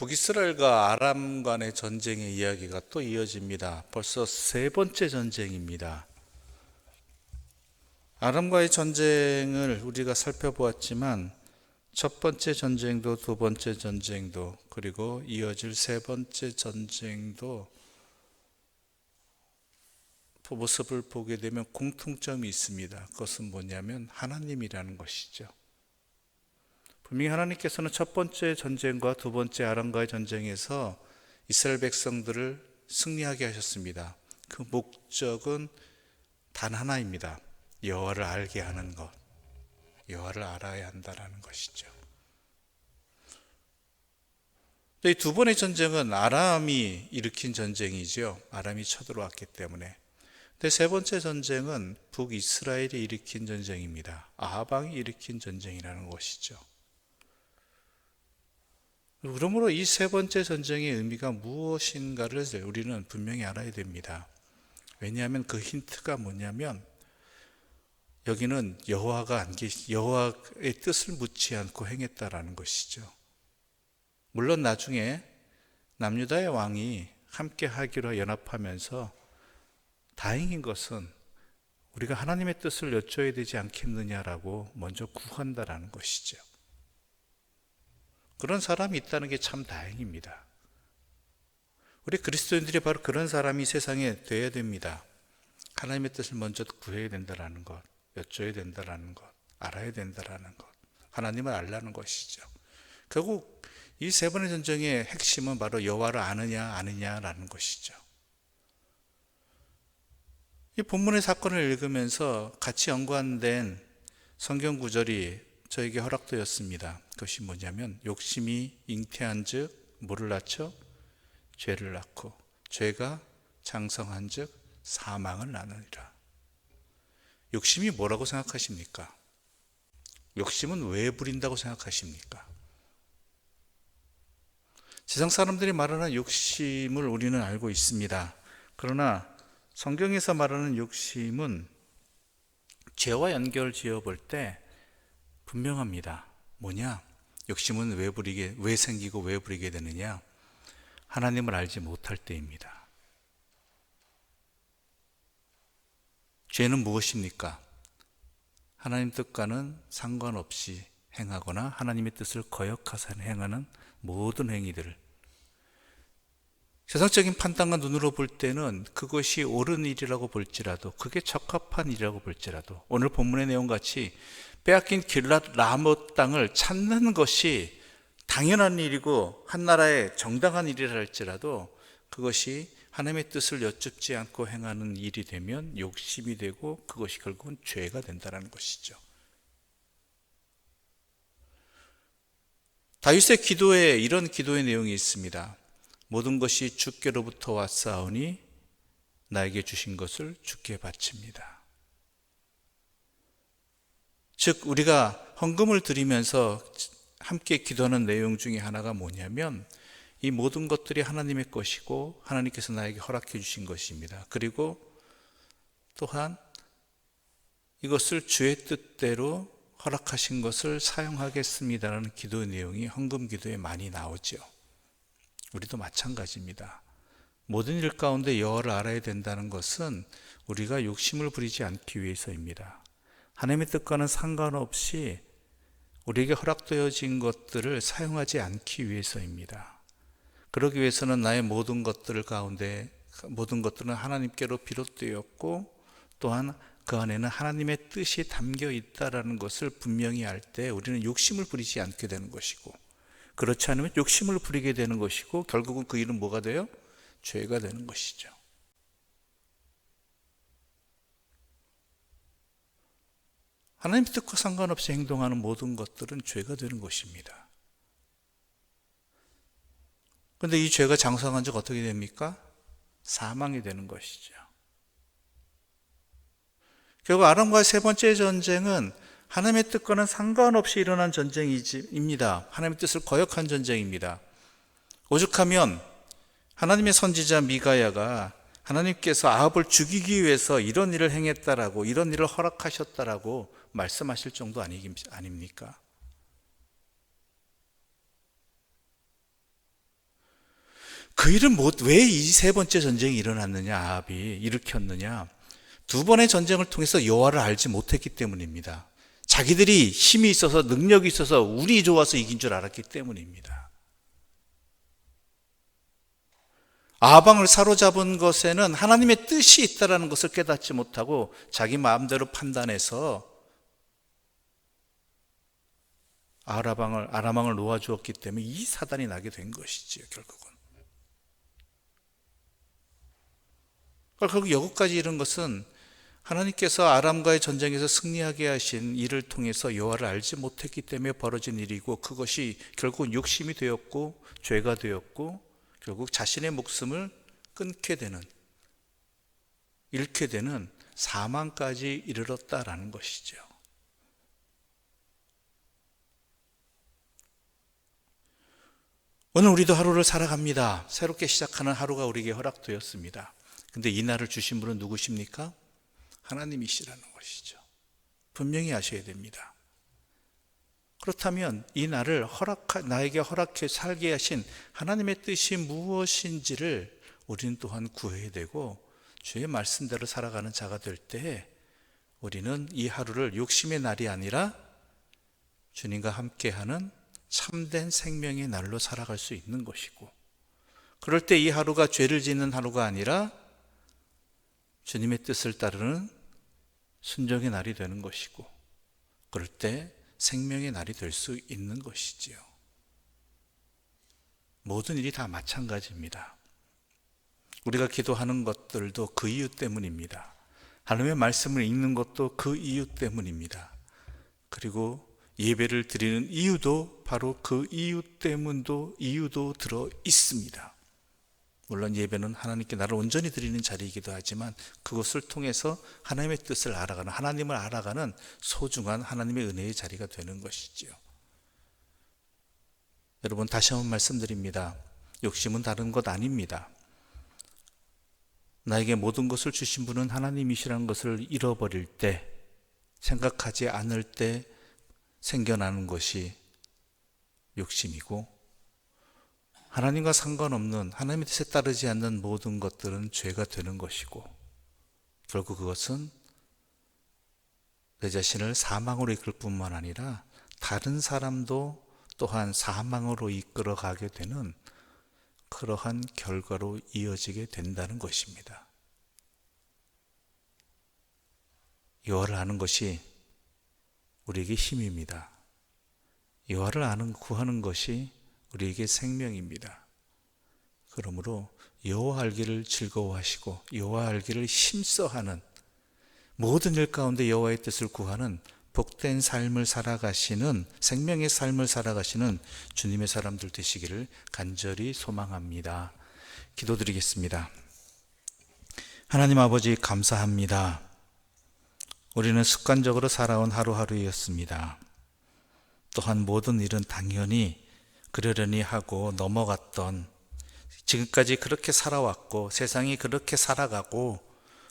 북이스라엘과 아람 간의 전쟁의 이야기가 또 이어집니다. 벌써 세 번째 전쟁입니다. 아람과의 전쟁을 우리가 살펴보았지만 첫 번째 전쟁도 두 번째 전쟁도 그리고 이어질 세 번째 전쟁도 모습을 보게 되면 공통점이 있습니다. 그것은 뭐냐면 하나님이라는 것이죠. 분명히 하나님께서는 첫 번째 전쟁과 두 번째 아람과의 전쟁에서 이스라엘 백성들을 승리하게 하셨습니다. 그 목적은 단 하나입니다. 여호와를 알게 하는 것, 여호와를 알아야 한다는 것이죠. 이 두 번의 전쟁은 아람이 일으킨 전쟁이죠. 아람이 쳐들어왔기 때문에. 근데 세 번째 전쟁은 북이스라엘이 일으킨 전쟁입니다. 아합왕이 일으킨 전쟁이라는 것이죠. 그러므로 이 세 번째 전쟁의 의미가 무엇인가를 우리는 분명히 알아야 됩니다. 왜냐하면 그 힌트가 뭐냐면 여기는 여호와가 여호와의 뜻을 묻지 않고 행했다라는 것이죠. 물론 나중에 남유다의 왕이 함께 하기로 연합하면서 다행인 것은 우리가 하나님의 뜻을 여쭤야 되지 않겠느냐라고 먼저 구한다라는 것이죠. 그런 사람이 있다는 게 참 다행입니다. 우리 그리스도인들이 바로 그런 사람이 세상에 되어야 됩니다. 하나님의 뜻을 먼저 구해야 된다는 것, 여쭤야 된다는 것, 알아야 된다는 것, 하나님을 알라는 것이죠. 결국 이 세 번의 전쟁의 핵심은 바로 여호와를 아느냐라는 것이죠. 이 본문의 사건을 읽으면서 같이 연관된 성경 구절이 저에게 허락되었습니다. 그것이 뭐냐면 욕심이 잉태한 즉 뭐를 낳죠? 죄를 낳고 죄가 장성한 즉 사망을 낳으리라. 욕심이 뭐라고 생각하십니까? 욕심은 왜 부린다고 생각하십니까? 세상 사람들이 말하는 욕심을 우리는 알고 있습니다. 그러나 성경에서 말하는 욕심은 죄와 연결 지어 볼 때 분명합니다. 뭐냐? 욕심은 왜 생기고 왜 부리게 되느냐? 하나님을 알지 못할 때입니다. 죄는 무엇입니까? 하나님 뜻과는 상관없이 행하거나 하나님의 뜻을 거역하사 행하는 모든 행위들. 세상적인 판단과 눈으로 볼 때는 그것이 옳은 일이라고 볼지라도, 그게 적합한 일이라고 볼지라도, 오늘 본문의 내용같이 빼앗긴 길랏 라못 땅을 찾는 것이 당연한 일이고 한 나라의 정당한 일이라 할지라도 그것이 하나님의 뜻을 여쭙지 않고 행하는 일이 되면 욕심이 되고 그것이 결국은 죄가 된다는 것이죠. 다윗의 기도에 이런 기도의 내용이 있습니다. 모든 것이 주께로부터 왔사오니 나에게 주신 것을 주께 바칩니다. 즉 우리가 헌금을 드리면서 함께 기도하는 내용 중에 하나가 뭐냐면 이 모든 것들이 하나님의 것이고 하나님께서 나에게 허락해 주신 것입니다. 그리고 또한 이것을 주의 뜻대로 허락하신 것을 사용하겠습니다라는 기도의 내용이 헌금 기도에 많이 나오죠. 우리도 마찬가지입니다. 모든 일 가운데 여호와를 알아야 된다는 것은 우리가 욕심을 부리지 않기 위해서입니다. 하나님의 뜻과는 상관없이 우리에게 허락되어진 것들을 사용하지 않기 위해서입니다. 그러기 위해서는 나의 모든 것들 가운데 모든 것들은 하나님께로 비롯되었고 또한 그 안에는 하나님의 뜻이 담겨 있다는 것을 분명히 알 때 우리는 욕심을 부리지 않게 되는 것이고, 그렇지 않으면 욕심을 부리게 되는 것이고 결국은 그 일은 뭐가 돼요? 죄가 되는 것이죠. 하나님 뜻과 상관없이 행동하는 모든 것들은 죄가 되는 것입니다. 그런데 이 죄가 장성한 즉 어떻게 됩니까? 사망이 되는 것이죠. 결국 아람과의 세 번째 전쟁은 하나님의 뜻과는 상관없이 일어난 전쟁입니다. 하나님의 뜻을 거역한 전쟁입니다. 오죽하면 하나님의 선지자 미가야가 하나님께서 아합을 죽이기 위해서 이런 일을 행했다라고, 이런 일을 허락하셨다라고 말씀하실 정도 아닙니까? 그 일은 왜 이 세 번째 전쟁이 일어났느냐, 아합이 일으켰느냐? 두 번의 전쟁을 통해서 여호와를 알지 못했기 때문입니다. 자기들이 힘이 있어서 능력이 있어서 운이 좋아서 이긴 줄 알았기 때문입니다. 아방을 사로잡은 것에는 하나님의 뜻이 있다는 것을 깨닫지 못하고 자기 마음대로 판단해서 아람왕을 놓아주었기 때문에 이 사단이 나게 된 것이지요, 결국은. 결국 여기까지 이른 것은 하나님께서 아람과의 전쟁에서 승리하게 하신 일을 통해서 여호와를 알지 못했기 때문에 벌어진 일이고, 그것이 결국 욕심이 되었고 죄가 되었고 결국 자신의 목숨을 끊게 되는, 잃게 되는 사망까지 이르렀다라는 것이죠. 오늘 우리도 하루를 살아갑니다. 새롭게 시작하는 하루가 우리에게 허락되었습니다. 근데 이 날을 주신 분은 누구십니까? 하나님이시라는 것이죠. 분명히 아셔야 됩니다. 그렇다면 이 날을 나에게 허락해 살게 하신 하나님의 뜻이 무엇인지를 우리는 또한 구해야 되고, 주의 말씀대로 살아가는 자가 될 때 우리는 이 하루를 욕심의 날이 아니라 주님과 함께하는 참된 생명의 날로 살아갈 수 있는 것이고, 그럴 때 이 하루가 죄를 짓는 하루가 아니라 주님의 뜻을 따르는 순종의 날이 되는 것이고, 그럴 때 생명의 날이 될 수 있는 것이지요. 모든 일이 다 마찬가지입니다. 우리가 기도하는 것들도 그 이유 때문입니다. 하나님의 말씀을 읽는 것도 그 이유 때문입니다. 그리고 예배를 드리는 이유도 바로 그 이유도 들어 있습니다. 물론 예배는 하나님께 나를 온전히 드리는 자리이기도 하지만, 그것을 통해서 하나님의 뜻을 알아가는, 하나님을 알아가는 소중한 하나님의 은혜의 자리가 되는 것이지요. 여러분, 다시 한번 말씀드립니다. 욕심은 다른 것 아닙니다. 나에게 모든 것을 주신 분은 하나님이시라는 것을 잃어버릴 때, 생각하지 않을 때 생겨나는 것이 욕심이고, 하나님과 상관없는, 하나님의 뜻에 따르지 않는 모든 것들은 죄가 되는 것이고, 결국 그것은 내 자신을 사망으로 이끌 뿐만 아니라 다른 사람도 또한 사망으로 이끌어가게 되는 그러한 결과로 이어지게 된다는 것입니다. 여호와를 아는 것이 우리에게 힘입니다. 여호와를 구하는 것이 우리에게 생명입니다. 그러므로 여호와 알기를 즐거워하시고 여호와 알기를 힘써하는, 모든 일 가운데 여호와의 뜻을 구하는 복된 삶을 살아가시는, 생명의 삶을 살아가시는 주님의 사람들 되시기를 간절히 소망합니다. 기도드리겠습니다. 하나님 아버지, 감사합니다. 우리는 습관적으로 살아온 하루하루였습니다. 또한 모든 일은 당연히 그러려니 하고 넘어갔던, 지금까지 그렇게 살아왔고 세상이 그렇게 살아가고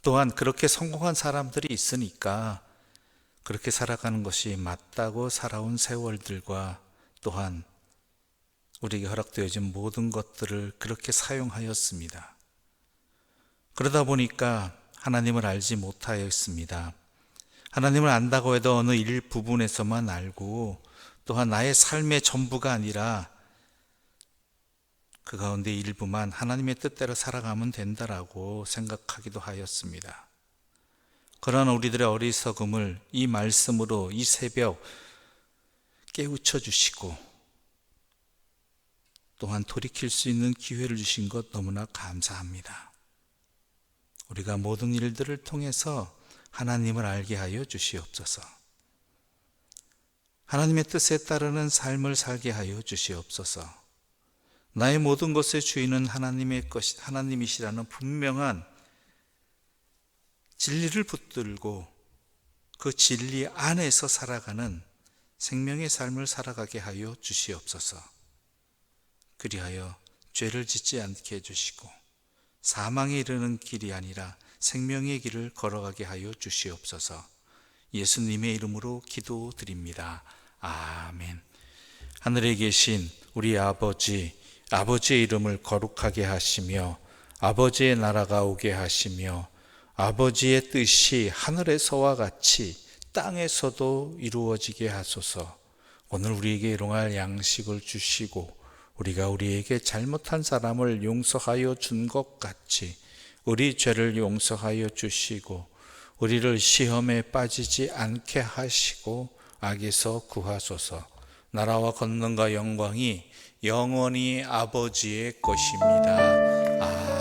또한 그렇게 성공한 사람들이 있으니까 그렇게 살아가는 것이 맞다고 살아온 세월들과, 또한 우리에게 허락되어진 모든 것들을 그렇게 사용하였습니다. 그러다 보니까 하나님을 알지 못하였습니다. 하나님을 안다고 해도 어느 일부분에서만 알고, 또한 나의 삶의 전부가 아니라 그 가운데 일부만 하나님의 뜻대로 살아가면 된다라고 생각하기도 하였습니다. 그러나 우리들의 어리석음을 이 말씀으로 이 새벽 깨우쳐 주시고, 또한 돌이킬 수 있는 기회를 주신 것 너무나 감사합니다. 우리가 모든 일들을 통해서 하나님을 알게 하여 주시옵소서. 하나님의 뜻에 따르는 삶을 살게 하여 주시옵소서. 나의 모든 것의 주인은 하나님이시라는 분명한 진리를 붙들고 그 진리 안에서 살아가는 생명의 삶을 살아가게 하여 주시옵소서. 그리하여 죄를 짓지 않게 해주시고 사망에 이르는 길이 아니라 생명의 길을 걸어가게 하여 주시옵소서. 예수님의 이름으로 기도드립니다. 아멘. 하늘에 계신 우리 아버지, 아버지의 이름을 거룩하게 하시며 아버지의 나라가 오게 하시며 아버지의 뜻이 하늘에서와 같이 땅에서도 이루어지게 하소서. 오늘 우리에게 일용할 양식을 주시고 우리가 우리에게 잘못한 사람을 용서하여 준 것 같이 우리 죄를 용서하여 주시고 우리를 시험에 빠지지 않게 하시고 악에서 구하소서. 나라와 권능과 영광이 영원히 아버지의 것입니다.